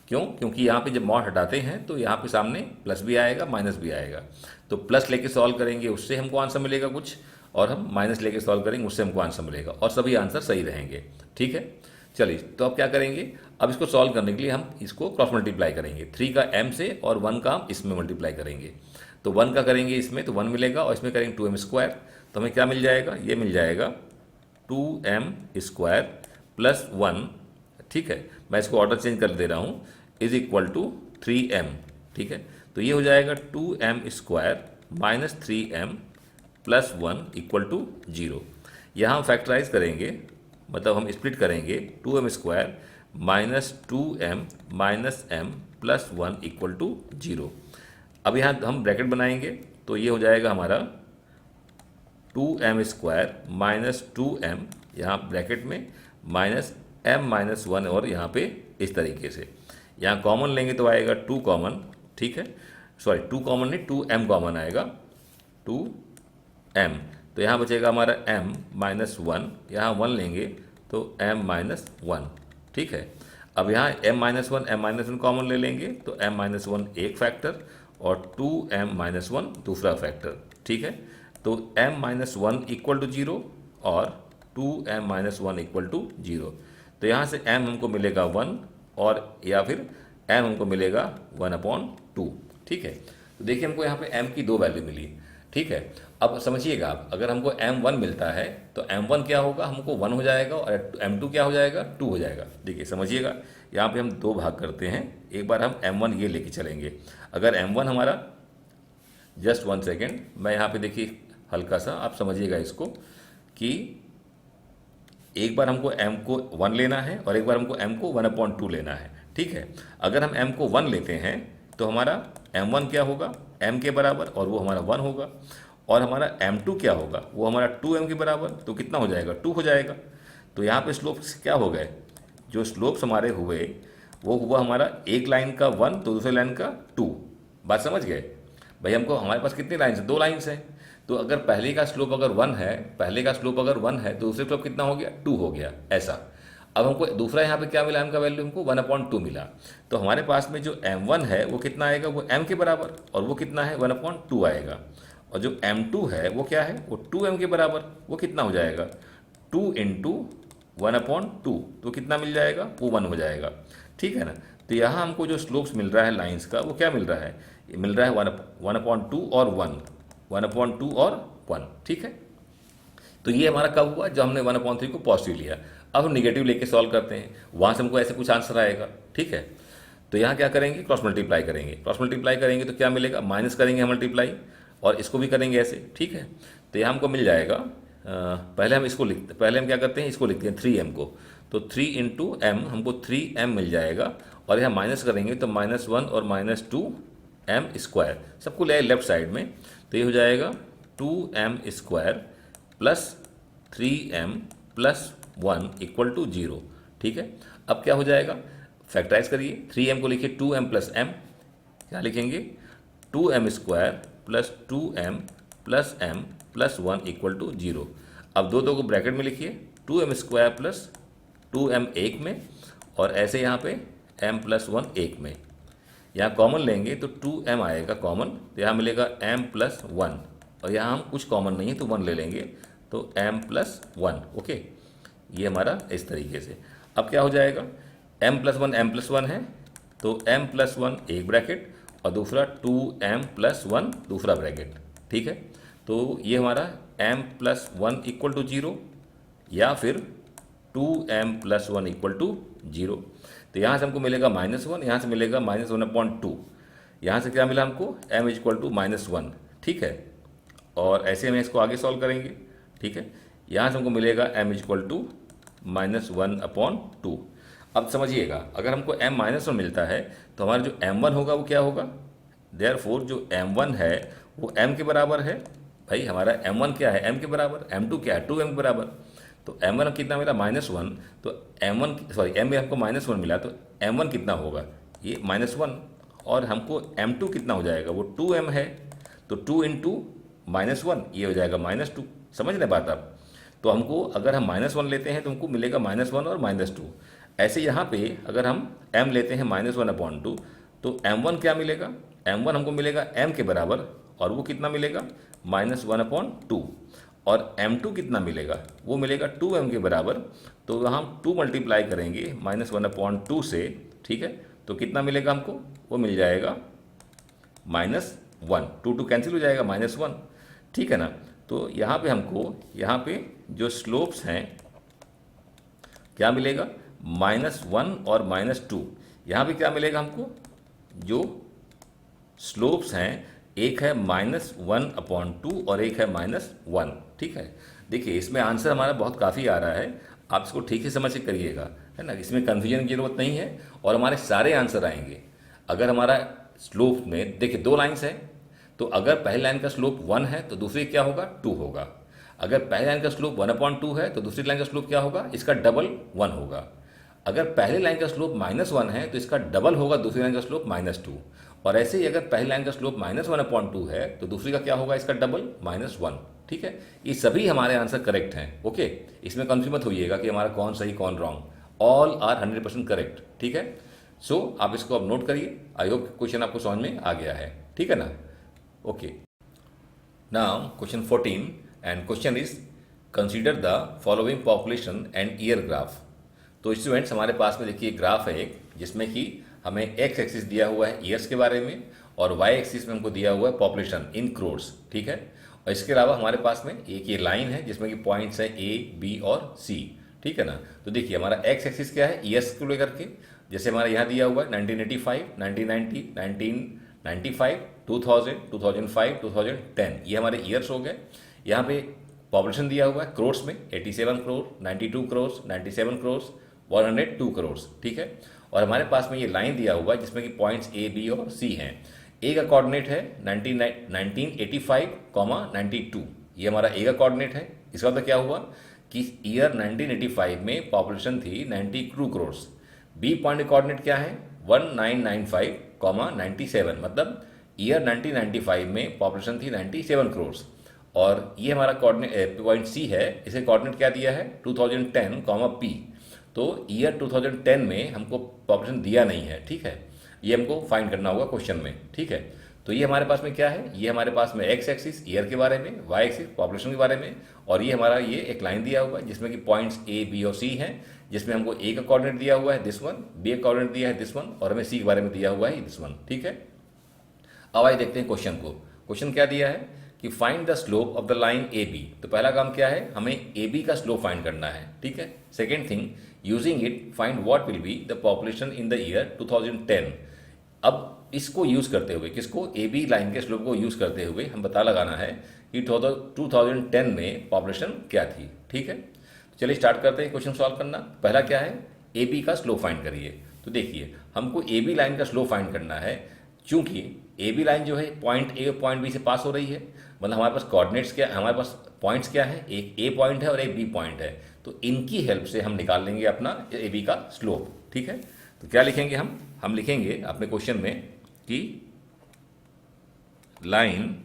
क्यों, क्योंकि यहाँ पे जब मॉड हटाते हैं तो यहाँ पे सामने प्लस भी आएगा माइनस भी आएगा। तो प्लस लेके सॉल्व करेंगे उससे हमको आंसर मिलेगा कुछ, और हम माइनस लेके सॉल्व करेंगे उससे हमको आंसर मिलेगा, और सभी आंसर सही रहेंगे। ठीक है, चलिए तो अब क्या करेंगे, अब इसको सॉल्व करने के लिए हम इसको क्रॉस मल्टीप्लाई करेंगे, 3 का m से और 1 का हम इसमें मल्टीप्लाई करेंगे। तो 1 का करेंगे इसमें तो 1 मिलेगा, और इसमें करेंगे 2m स्क्वायर, तो हमें क्या मिल जाएगा, ये मिल जाएगा 2m स्क्वायर प्लस 1। ठीक है, मैं इसको ऑर्डर चेंज कर दे रहा हूँ, इज इक्वल टू 3m। ठीक है, तो ये हो जाएगा 2m square minus 3m plus 1 equal to 0। यहाँ हम फैक्टराइज करेंगे, मतलब हम स्प्लिट करेंगे, 2m square minus 2m minus m plus 1 equal to 0। अब यहाँ हम ब्रैकेट बनाएंगे, तो ये हो जाएगा हमारा 2m स्क्वायर माइनस 2m, यहाँ ब्रैकेट में माइनस m माइनस 1, और यहाँ पे इस तरीके से यहाँ कॉमन लेंगे तो आएगा 2 कॉमन। ठीक है, सॉरी 2 कॉमन नहीं, 2m कॉमन आएगा, 2 m, तो यहाँ बचेगा हमारा m माइनस वन, यहाँ 1 लेंगे तो m माइनस वन। ठीक है, अब यहाँ m माइनस वन कॉमन ले लेंगे तो m माइनस वन एक फैक्टर और 2m माइनस वन दूसरा फैक्टर। ठीक है, तो m minus one equal to 0 और 2m minus one equal to 0। तो यहाँ से m हमको मिलेगा 1 और या फिर m हमको मिलेगा 1/2। ठीक है, तो देखिए हमको यहाँ पे m की दो वैल्यू मिली। ठीक है, अब समझिएगा आप, अगर हमको m1 मिलता है तो m1 क्या होगा, हमको 1 हो जाएगा और m2 क्या हो जाएगा, 2 हो जाएगा। देखिए समझिएगा, यहाँ पे हम दो भाग करते हैं। एक बार हम m1 ये लेके चलेंगे। अगर m1 हमारा, जस्ट 1 सेकेंड, मैं यहाँ पे देखिए हल्का सा आप समझिएगा इसको, कि एक बार हमको m को 1 लेना है और एक बार हमको m को 1/2 लेना है। ठीक है, अगर हम m को 1 लेते हैं तो हमारा m1 क्या होगा, m के बराबर, और वो हमारा 1 होगा। और हमारा m2 क्या होगा, वो हमारा 2m के बराबर, तो कितना हो जाएगा, 2 हो जाएगा। तो यहाँ पे स्लोप्स क्या हो गए, जो स्लोप्स हमारे हुए वो हुआ हमारा एक लाइन का 1 तो दूसरे लाइन का 2। बात समझ गए भाई, हमको हमारे पास कितनी लाइन्स है, 2 लाइन्स हैं। तो अगर पहले का स्लोप अगर 1 है, तो दूसरे स्लोप कितना हो गया, 2 हो गया, ऐसा। अब हमको दूसरा यहाँ पे क्या मिला, m का वैल्यू हमको 1/2 मिला। तो हमारे पास में जो m1 है वो कितना आएगा, वो m के बराबर, और वो कितना है, 1/2 आएगा। और जो m2 है वो क्या है, वो 2m के बराबर, वो कितना हो जाएगा, 2 × 1/2, तो कितना मिल जाएगा, वो 1 हो जाएगा। ठीक है ना, तो यहाँ हमको जो स्लोप्स मिल रहा है लाइन्स का, वो क्या मिल रहा है, ये मिल रहा है 1/2 और 1, 1/2 और 1। ठीक है, तो ये हमारा कब हुआ, जब हमने 1/3 को पॉजिटिव लिया। अब हम निगेटिव लेके सॉल्व करते हैं, वहाँ से हमको ऐसे कुछ आंसर आएगा। ठीक है, तो यहाँ क्या करेंगे, क्रॉस मल्टीप्लाई करेंगे तो क्या मिलेगा, माइनस करेंगे मल्टीप्लाई, और इसको भी करेंगे ऐसे। ठीक है, तो यहाँ हमको मिल जाएगा, पहले हम क्या करते हैं, इसको लिखते हैं 3m को, तो 3 × m, हमको 3m मिल जाएगा। और यहाँ माइनस करेंगे तो -1 और -2m², सबको ले लेफ्ट साइड में, तो ये हो जाएगा 2m² plus 3m plus 1 equal to 0। ठीक है, अब क्या हो जाएगा, फैक्टराइज करिए, 3m को लिखिए 2m प्लस m, क्या लिखेंगे, 2m² plus 2m plus m plus 1 equal to 0। अब दो को ब्रैकेट में लिखिए, 2m² प्लस 2m एक में, और ऐसे यहाँ पे m प्लस 1 एक में। यहाँ कॉमन लेंगे तो 2m आएगा कॉमन, तो यहाँ मिलेगा m प्लस 1, और यहाँ हम कुछ कॉमन नहीं है तो 1 ले लेंगे, तो m प्लस 1। ओके, ये हमारा इस तरीके से। अब क्या हो जाएगा, m प्लस 1 है, तो m प्लस 1 एक ब्रैकेट और दूसरा 2m प्लस 1 दूसरा ब्रैकेट। ठीक है, तो ये हमारा m प्लस 1 इक्वल टू 0 या फिर 2m प्लस 1 इक्वल टू 0। तो यहाँ से हमको मिलेगा -1, यहाँ से मिलेगा -1/2, यहाँ से क्या मिला हमको, m इक्वल टू -1। ठीक है, और ऐसे में इसको आगे सॉल्व करेंगे। ठीक है, यहाँ से हमको मिलेगा m इक्वल टू -1/2। अब समझिएगा, अगर हमको m-1 मिलता है तो हमारा जो m1 होगा वो क्या होगा, देयरफॉर जो m1 है वो m के बराबर है। भाई हमारा m1 क्या है, m के बराबर, m2 क्या है, 2m के बराबर। तो m1 कितना मिला, -1, तो m में हमको -1 मिला, तो m1 कितना होगा, ये -1, और हमको m2 कितना हो जाएगा, वो 2m है, तो 2 × -1 ये हो जाएगा -2। समझ रहे बात आप। तो हमको अगर हम -1 लेते हैं तो हमको मिलेगा -1 और -2। ऐसे यहाँ पे अगर हम m लेते हैं -1/2, तो m1 क्या मिलेगा, m1 हमको मिलेगा m के बराबर, और वो कितना मिलेगा, -1/2। और m2 कितना मिलेगा, वो मिलेगा 2m के बराबर, तो वहाँ हम 2 मल्टीप्लाई करेंगे -1/2 से। ठीक है, तो कितना मिलेगा हमको, वो मिल जाएगा -1, 2 कैंसिल हो जाएगा, -1। ठीक है ना, तो यहाँ पे हमको, यहाँ पे जो स्लोप्स हैं क्या मिलेगा, -1 और -2। यहाँ पे क्या मिलेगा हमको, जो स्लोप्स हैं, एक है -1/2 और एक है -1। ठीक है, देखिए इसमें आंसर हमारा बहुत काफ़ी आ रहा है, आप इसको ठीक से समझ के करिएगा, है ना, इसमें कन्फ्यूजन की जरूरत नहीं है, और हमारे सारे आंसर आएंगे। अगर हमारा स्लोप में देखिए 2 लाइन्स है, तो अगर पहली लाइन का स्लोप 1 है तो दूसरी क्या होगा, 2 होगा। अगर पहली लाइन का स्लोप 1/2 है तो दूसरी लाइन का स्लोप क्या होगा, इसका डबल 1 होगा। अगर पहली लाइन का स्लोप -1 है तो इसका डबल होगा दूसरी लाइन का स्लोप -2, और ऐसे ही अगर पहली लाइन का स्लोप -1/2 है तो दूसरी का क्या होगा, इसका डबल -1। ठीक है, ये सभी हमारे आंसर करेक्ट हैं। ओके, इसमें कंफ्यूज मत होइएगा कि हमारा कौन सही कौन रॉन्ग, ऑल आर 100% करेक्ट। ठीक है, सो आप इसको अब नोट करिए। आई होप क्वेश्चन आपको समझ में आ गया है, ठीक है ना। Okay, now question 14 and question is consider the following population and year graph. तो स्टूडेंट्स हमारे पास में देखिए ग्राफ है एक, जिसमें कि हमें एक्स एक्सिस दिया हुआ है ईयर्स के बारे में और वाई एक्सिस में हमको दिया हुआ है पॉपुलेशन इन क्रोर्स। ठीक है, और इसके अलावा हमारे पास में एक ये लाइन है जिसमें कि पॉइंट्स है ए, बी और सी। ठीक है ना। तो देखिए हमारा एक्स एक्सिस क्या है, ईयर्स को लेकर के, जैसे हमारा यहाँ दिया हुआ है 1985, 1990, 1995, 2000, 2005, 2010, ये हमारे ईयर्स हो गए। यहाँ पे पॉपुलेशन दिया हुआ है क्रोर्स में 87 करोड़, 92 करोड़, 97 करोड़, 102 करोड़। ठीक है, और हमारे पास में ये लाइन दिया हुआ है जिसमें कि पॉइंट्स ए, बी और सी हैं। ए का कोऑर्डिनेट है 1985, 92, ये हमारा ए का कोऑर्डिनेट है। इसका मतलब क्या हुआ कि ईयर 1985 में पॉपुलेशन थी 92 करोड़। बी पॉइंट का कोऑर्डिनेट क्या है 1995, 97, मतलब ईयर 1995 में पॉपुलेशन थी 97 करोड़। और ये हमारा कोऑर्डिनेट पॉइंट सी है, इसे कोऑर्डिनेट क्या दिया है 2010, पी। तो ईयर 2010 में हमको पॉपुलेशन दिया नहीं है। ठीक है, ये हमको फाइंड करना होगा क्वेश्चन में। ठीक है, तो ये हमारे पास में क्या है, ये हमारे पास में एक्स एक्सिस ईयर के बारे में, वाई एक्सिस पॉपुलेशन के बारे में, और ये हमारा ये एक लाइन दिया हुआ है जिसमें कि पॉइंट्स ए, बी और सी हैं, जिसमें हमको ए का कोऑर्डिनेट दिया हुआ है दिस वन, बी का कोऑर्डिनेट दिया है दिस वन, और हमें सी के बारे में दिया हुआ है दिस वन। ठीक है, अब आइए देखते हैं क्वेश्चन को। क्वेश्चन क्या दिया है कि find the slope of the line A B. तो पहला काम क्या है, हमें ए बी का स्लोप फाइंड करना है। ठीक है, second thing, using it find what will be the population in the year 2010। अब इसको यूज करते हुए, किसको, ए बी लाइन के स्लोप को यूज करते हुए हम पता लगाना है कि 2010 में पॉपुलेशन क्या थी। ठीक है, तो चलिए स्टार्ट करते हैं क्वेश्चन सॉल्व करना। पहला क्या है, ए बी का स्लोप फाइंड करिए। तो देखिए हमको ए बी लाइन का स्लोप फाइंड करना है, चूंकि ए बी लाइन जो है पॉइंट ए और पॉइंट बी से पास हो रही है, मतलब हमारे पास कोऑर्डिनेट्स क्या, हमारे पास पॉइंट्स क्या है, एक ए पॉइंट है और एक बी पॉइंट है। तो इनकी हेल्प से हम निकाल लेंगे अपना ए बी का स्लोप। ठीक है, तो क्या लिखेंगे हम लिखेंगे अपने क्वेश्चन में कि line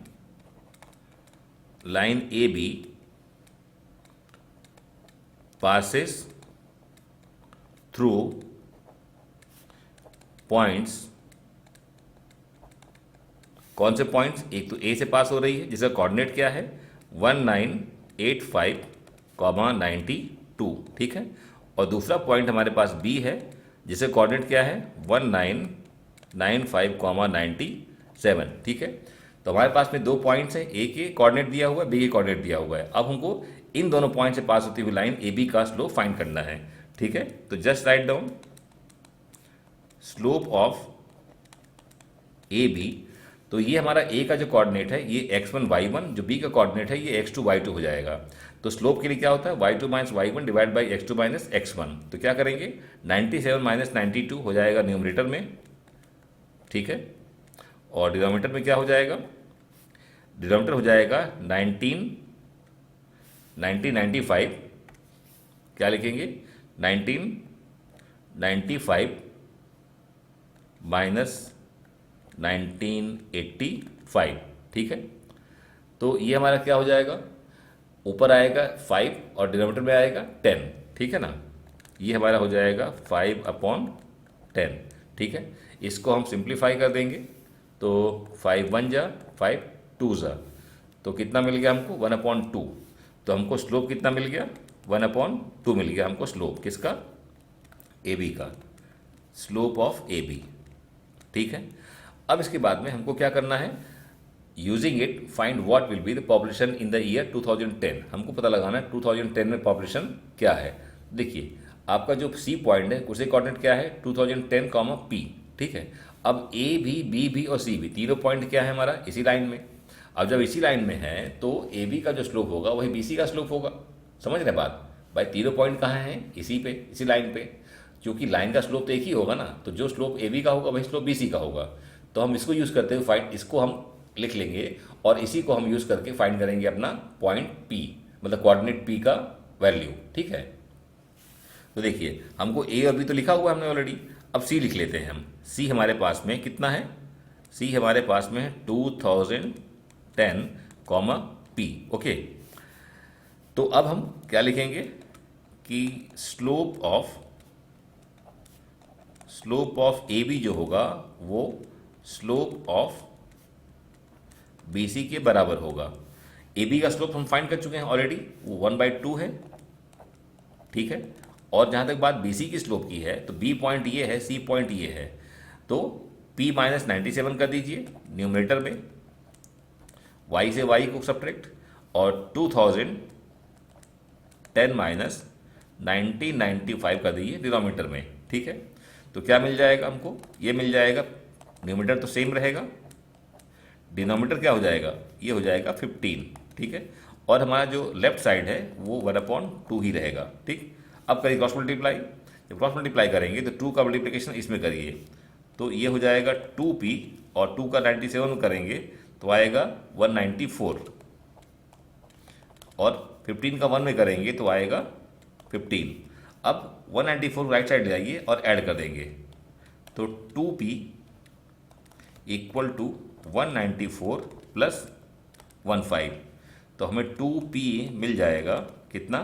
A B passes through points. कौन से पॉइंट्स, एक तो ए से पास हो रही है जिसका कोऑर्डिनेट क्या है 1985, 92। ठीक है, और दूसरा पॉइंट हमारे पास बी है जिसका कोऑर्डिनेट क्या है 1995, 97। ठीक है, तो हमारे पास में दो पॉइंट्स हैं, ए के कोऑर्डिनेट दिया हुआ है, बी के कोऑर्डिनेट दिया हुआ है। अब हमको इन दोनों पॉइंट से पास होती हुई लाइन ए बी का स्लोप फाइंड करना है। ठीक है, तो just write down slope of A B. तो ये हमारा ए का जो कोऑर्डिनेट है ये x1 y1, जो बी का कोऑर्डिनेट है ये x2 y2 हो जाएगा। तो स्लोप के लिए क्या होता है y2 minus y1 divide by x2 minus x1। तो क्या करेंगे 97 माइनस 92 हो जाएगा न्यूमरेटर में। ठीक है, और डिनोमिनेटर में क्या हो जाएगा, डिनोमिनेटर हो जाएगा 1995, क्या लिखेंगे 1995 माइनस 1985। ठीक है, तो ये हमारा क्या हो जाएगा, ऊपर आएगा 5 और डिनोमिनेटर में आएगा 10। ठीक है ना, ये हमारा हो जाएगा 5/10। ठीक है, इसको हम सिंप्लीफाई कर देंगे तो 5 1 जा 5 2 जा, तो कितना मिल गया हमको 1/2। तो हमको स्लोप कितना मिल गया 1/2 मिल गया हमको स्लोप किसका, ए बी का, स्लोप ऑफ ए बी। ठीक है, अब इसके बाद में हमको क्या करना है, using it find what will be the population in the year 2010। हमको पता लगाना है 2010 में पॉपुलेशन क्या है। देखिए आपका जो सी पॉइंट है उसके कोऑर्डिनेट क्या है 2010, पी। ठीक है, अब ए भी, बी भी और सी भी तीनों पॉइंट क्या है हमारा इसी लाइन में। अब जब इसी लाइन में है तो ए बी का जो स्लोप होगा वही बी सी का स्लोप होगा। समझ रहे बात भाई, तीनों पॉइंट कहाँ हैं, इसी पे, इसी लाइन पे। क्योंकि लाइन का स्लोप तो एक ही होगा ना, तो जो स्लोप ए बी का होगा वही स्लोप बी सी का होगा। तो हम इसको यूज़ करते हुए फाइंड, इसको हम लिख लेंगे और इसी को हम यूज़ करके फाइंड करेंगे अपना पॉइंट पी, मतलब कोऑर्डिनेट पी का वैल्यू। ठीक है, तो देखिए हमको ए और बी तो लिखा हुआ है हमने ऑलरेडी, अब सी लिख लेते हैं हम। सी हमारे पास में कितना है, सी हमारे पास में है 2010, पी। ओके, तो अब हम क्या लिखेंगे कि स्लोप ऑफ ए बी जो होगा वो स्लोप ऑफ बी सी के बराबर होगा। ए बी का स्लोप हम फाइंड कर चुके हैं ऑलरेडी, वो 1/2 है, ठीक है। और जहाँ तक बात बी सी की स्लोप की है तो बी पॉइंट ये है, सी पॉइंट ये है, तो p माइनस 97 कर दीजिए न्यूमरेटर में, y से y को सब्ट्रैक्ट, और 2010 माइनस 1995 कर दीजिए डिनोमिनेटर में, ठीक है। तो क्या मिल जाएगा हमको, ये मिल जाएगा, न्यूमरेटर तो सेम रहेगा, डिनोमिनेटर क्या हो जाएगा, ये हो जाएगा 15, ठीक है। और हमारा जो लेफ्ट साइड है वो 1/2 ही रहेगा, ठीक। अब करिए क्रॉस मल्टीप्लाई, जब क्रॉस मल्टीप्लाई करेंगे तो 2 का मल्टीप्लिकेशन इसमें करिए, तो ये हो जाएगा 2p, और 2 का 97 करेंगे तो आएगा 194, और 15 का 1 में करेंगे तो आएगा 15। अब 194 राइट साइड ले आइए और ऐड कर देंगे, तो 2p इक्वल टू 194 प्लस 15, तो हमें 2p मिल जाएगा कितना,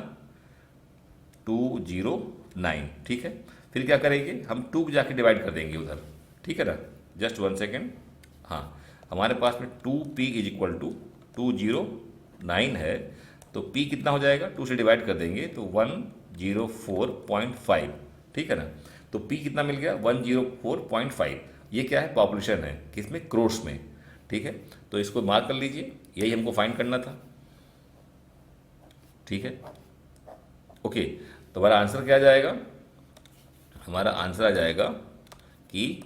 209, ठीक है। फिर क्या करेंगे, हम 2 को जाके डिवाइड कर देंगे उधर, ठीक है ना। जस्ट 1 सेकेंड, हाँ, हमारे पास में 2p इज इक्वल टू 209 है, तो p कितना हो जाएगा, 2 से डिवाइड कर देंगे तो 104.5, ठीक है ना। तो p कितना मिल गया, 104.5। ये क्या है, पॉपुलेशन है, किसमें, क्रोर्स में, ठीक है। तो इसको मार्क कर लीजिए, यही हमको फाइंड करना था, ठीक है। ओके, तो हमारा आंसर क्या आ जाएगा, हमारा आंसर आ जाएगा कि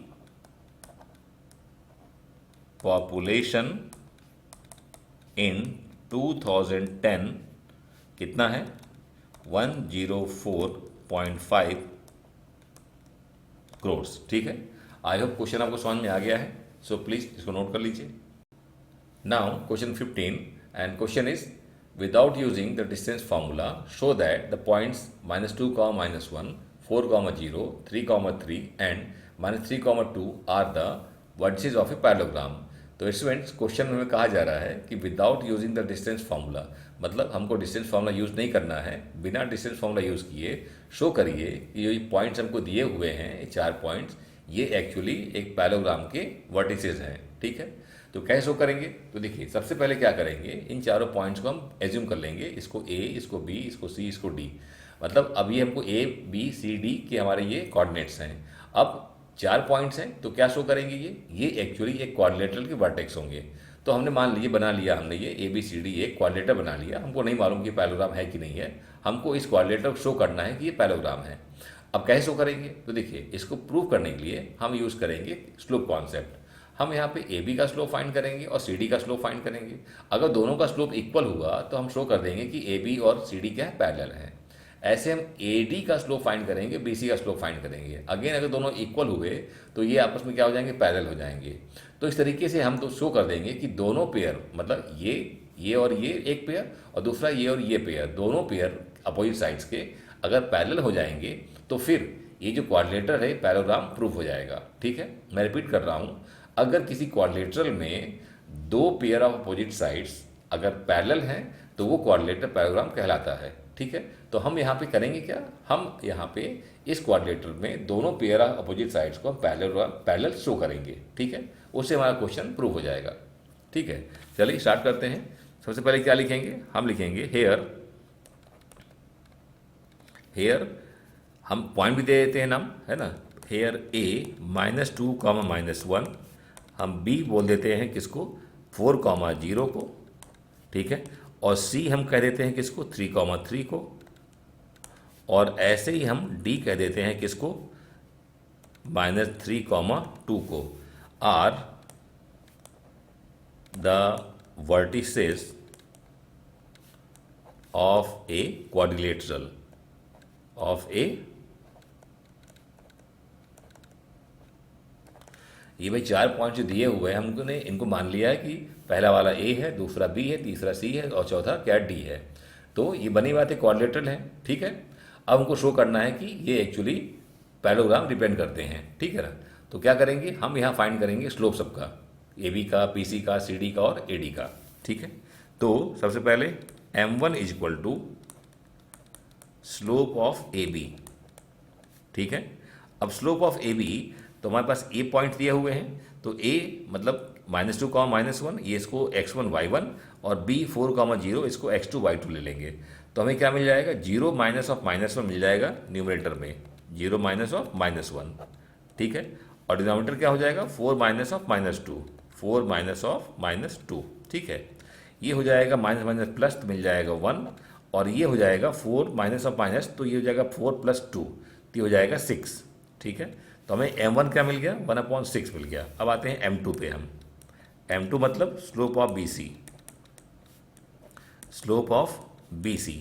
पॉपुलेशन इन 2010 कितना है, 104.5 करोड़, ठीक है। आई होप क्वेश्चन आपको समझ में आ गया है, सो प्लीज इसको नोट कर लीजिए। Now question 15, and question is without using the distance formula show that the points -2, -1, 4, 0, 3, 3 and -3, 2 are the vertices of a parallelogram। तो स्टूडेंट्स क्वेश्चन में कहा जा रहा है कि without using the distance formula, मतलब हमको डिस्टेंस फार्मूला यूज़ नहीं करना है, बिना डिस्टेंस फार्मूला यूज़ किए शो करिए कि ये पॉइंट्स हमको दिए हुए हैं, ये 4 पॉइंट्स, ये एक्चुअली एक पैरेललोग्राम के वर्टिसेस हैं, ठीक है। तो कैसे शो करेंगे, तो देखिए सबसे पहले क्या करेंगे, इन चारों पॉइंट्स को हम एज्यूम कर लेंगे, इसको ए, इसको बी, इसको सी, इसको डी, मतलब अब ये हमको ए बी सी डी के हमारे ये कोऑर्डिनेट्स हैं। अब 4 पॉइंट्स हैं तो क्या शो करेंगे, ये एक्चुअली एक क्वाड्रिलेटरल के वर्टेक्स होंगे। तो हमने मान लीजिए बना लिया हमने ये ए बी सी डी एक क्वाड्रिलेटर बना लिया, हमको नहीं मालूम कि पैरेललोग्राम है कि नहीं है, हमको इस क्वाड्रिलेटर को शो करना है कि ये पैरेललोग्राम है। अब कैसे शो करेंगे, तो देखिए इसको प्रूव करने के लिए हम यूज़ करेंगे स्लोप कॉन्सेप्ट। हम यहाँ पे ए बी का स्लोप फाइंड करेंगे और सी डी का स्लोप फाइंड करेंगे। अगर दोनों का स्लोप इक्वल हुआ तो हम शो कर देंगे कि ए बी और सी डी क्या है, पैरेलल है। ऐसे हम ए डी का स्लोप फाइंड करेंगे, बी सी का स्लोप फाइंड करेंगे। अगेन अगर दोनों इक्वल हुए तो ये आपस में क्या हो जाएंगे, पैरेलल हो जाएंगे। तो इस तरीके से हम तो शो कर देंगे कि दोनों पेयर, मतलब ये और ये एक पेयर और दूसरा ये और ये पेयर, दोनों पेयर अपोजिट साइड्स के अगर पैरेलल हो जाएंगे तो फिर ये जो क्वाड्रिलेटर है पैरेललोग्राम प्रूफ हो जाएगा, ठीक है। मैं रिपीट कर रहा हूँ, अगर किसी क्वाड्रिलेटरल में 2 पेयर ऑफ अपोजिट साइड्स अगर पैरेलल हैं तो वो क्वाड्रिलेटर पैरेललोग्राम कहलाता है, ठीक है। तो हम यहाँ पे करेंगे क्या, हम यहाँ पे इस क्वाड्रिलेटर में दोनों पेयर ऑफ अपोजिट साइड्स को पैरेलल शो करेंगे, ठीक है। उससे हमारा क्वेश्चन प्रूव हो जाएगा, ठीक है। चलिए स्टार्ट करते हैं। सबसे पहले क्या लिखेंगे, हम लिखेंगे हेयर हम पॉइंट भी दे देते हैं नाम, है ना। हेयर ए -2, -1, हम बी बोल देते हैं किसको, 4, 0 को, ठीक है। और सी हम कह देते हैं किसको, 3, 3 को, और ऐसे ही हम डी कह देते हैं किसको, -3, 2 को, are the vertices of a quadrilateral, ये भाई 4 पॉइंट जो दिए हुए हैं हमने इनको मान लिया है कि पहला वाला ए है, दूसरा बी है, तीसरा सी है और चौथा क्या डी है। तो ये बनी बात है क्वाड्रिलेटरल है, ठीक है। अब हमको शो करना है कि ये एक्चुअली पैरेललोग्राम डिपेंड करते हैं, ठीक है ना। तो क्या करेंगे, हम यहाँ फाइंड करेंगे स्लोप सबका, ए बी का, पी सी का, सी डी का और ए डी का, ठीक है। तो सबसे पहले m1 is equal to slope of A B. ठीक है, अब स्लोप ऑफ ए बी, तो हमारे पास ए पॉइंट दिए हुए हैं, तो ए मतलब -2 -1, ये इसको x1 y1 और b 4 0 इसको x2 y2 ले लेंगे। तो हमें क्या मिल जाएगा, 0 माइनस ऑफ -1 मिल जाएगा न्यूमरेटर में, 0 माइनस ऑफ -1। ठीक है, और डिनोमिनेटर क्या हो जाएगा, 4 माइनस ऑफ -2, 4 माइनस ऑफ -2। ठीक है, ये हो जाएगा माइनस माइनस प्लस, तो मिल जाएगा 1, और ये हो जाएगा 4 माइनस ऑफ माइनस, तो ये हो जाएगा 4 + 2, तो ये हो जाएगा 6। ठीक है, तो हमें m1 क्या मिल गया, 1/6 मिल गया। अब आते हैं m2 पे हम। m2 मतलब slope of BC, slope of BC,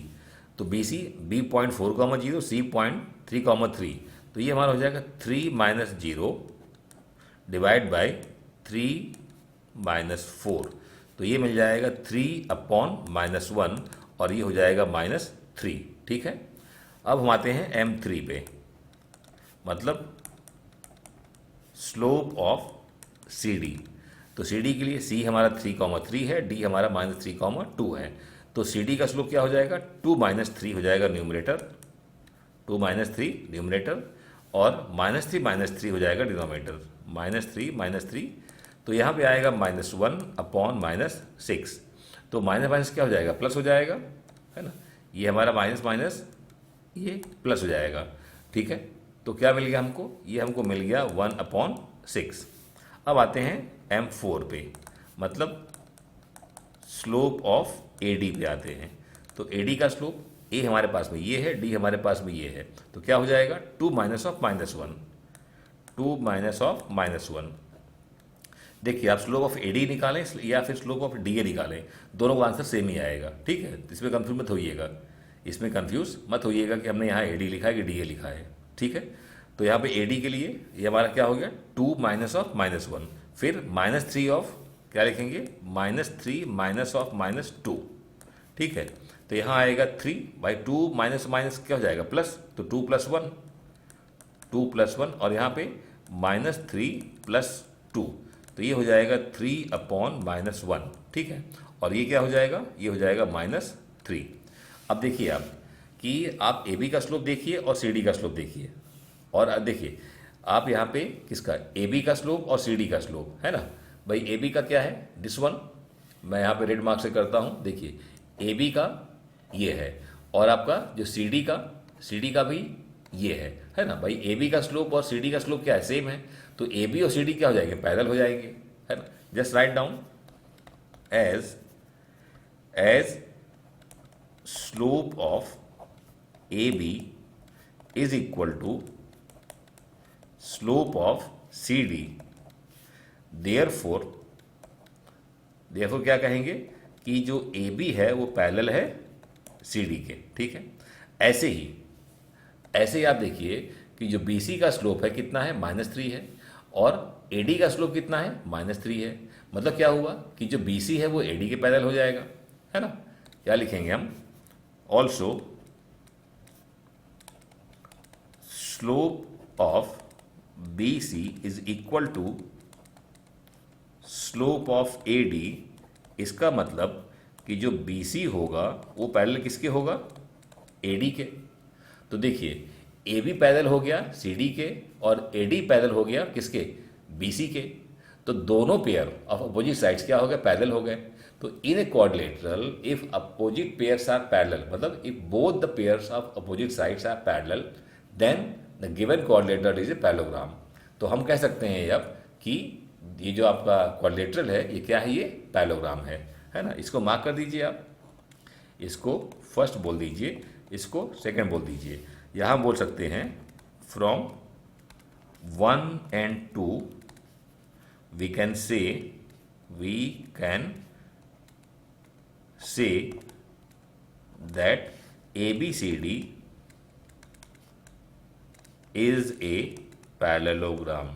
तो BC B 0.4, C 0.3, तो ये हमारा हो जाएगा 3 - 0 डिवाइड बाई 3 - 4, तो ये मिल जाएगा 3/-1, और ये हो जाएगा -3। ठीक है, अब हम आते हैं m3 पे, मतलब स्लोप ऑफ CD। तो CD के लिए C हमारा 3,3 है, D हमारा -3,2 है, तो CD का स्लोप क्या हो जाएगा, 2 - 3 हो जाएगा न्यूमरेटर, 2 - 3 न्यूमरेटर, और -3 - 3 हो जाएगा डिनोमिनेटर, -3 तो यहाँ पे आएगा -1/-6, तो माइनस माइनस क्या हो जाएगा, प्लस हो जाएगा, है ना, ये हमारा माइनस माइनस ये प्लस हो जाएगा। ठीक है, तो क्या मिल गया हमको, ये हमको मिल गया 1/6। अब आते हैं m4 पे, मतलब स्लोप ऑफ AD पे आते हैं। तो AD का स्लोप, A हमारे पास में ये है, D हमारे पास में ये है, तो क्या हो जाएगा, 2 माइनस ऑफ -1, 2 माइनस ऑफ -1। देखिए, आप स्लोप ऑफ AD निकालें या फिर स्लोप ऑफ DA निकालें, दोनों का आंसर सेम ही आएगा। ठीक है, इसमें कंफ्यूज मत होइएगा, इसमें कंफ्यूज मत होइएगा कि हमने यहाँ AD लिखा है कि DA लिखा है। ठीक है, तो यहाँ पे AD के लिए ये हमारा क्या हो गया, 2 माइनस ऑफ -1, फिर -3 ऑफ क्या लिखेंगे, -3 माइनस ऑफ -2। ठीक है, तो यहाँ आएगा 3/2 माइनस माइनस क्या हो जाएगा, प्लस, तो 2 + 1, 2 + 1, और यहाँ पे -3 + 2, तो ये हो जाएगा 3/-1। ठीक है, और ये क्या हो जाएगा, ये हो जाएगा -3। अब देखिए आप कि आप AB का स्लोप देखिए और CD का स्लोप देखिए, और अब देखिए आप यहाँ पे किसका, AB का स्लोप और CD का स्लोप, है ना भाई। AB का क्या है, दिस वन, मैं यहाँ पे रेड मार्क से करता हूँ, देखिए AB का ये है, और आपका जो CD का भी ये है ना भाई। AB का स्लोप और CD का स्लोप क्या है, सेम है, तो AB और CD क्या हो जाएंगे, पैरेलल हो जाएंगे, है ना। Just write down as slope of AB is equal to slope of CD, therefore क्या कहेंगे कि जो AB है वो पैरेलल है CD के। ठीक है, ऐसे ही आप देखिए कि जो BC का स्लोप है कितना है, -3 है, और AD का स्लोप कितना है, -3 है। मतलब क्या हुआ कि जो BC है वो AD के पैरेलल हो जाएगा, है ना। क्या लिखेंगे हम, also slope of BC is equal to slope of AD। इसका मतलब कि जो BC होगा वो पैरेलल किसके होगा, AD के। तो देखिए AB पैरेलल हो गया CD के, और AD पैरेलल हो गया किसके, BC के। तो दोनों पेयर ऑफ अपोजिट साइड्स क्या हो गए, पैरेलल हो गए। तो in a quadrilateral if opposite pairs are parallel, मतलब if both the pairs of opposite sides are parallel, then the given quadrilateral is a parallelogram. तो हम कह सकते हैं अब कि ये जो आपका क्वाड्रिलेटरल है ये क्या है, ये पैरेललोग्राम है ना। इसको मार्क कर दीजिए आप, इसको फर्स्ट बोल दीजिए, इसको सेकंड बोल दीजिए। यहाँ बोल सकते हैं from 1 and 2 we can say that ABCD is a parallelogram.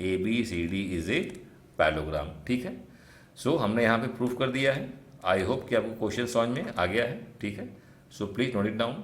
ABCD is a parallelogram। ठीक है, सो हमने यहाँ पे प्रूफ कर दिया है। आई होप कि आपको क्वेश्चन समझ में आ गया है। ठीक है, सो प्लीज नोट इट डाउन।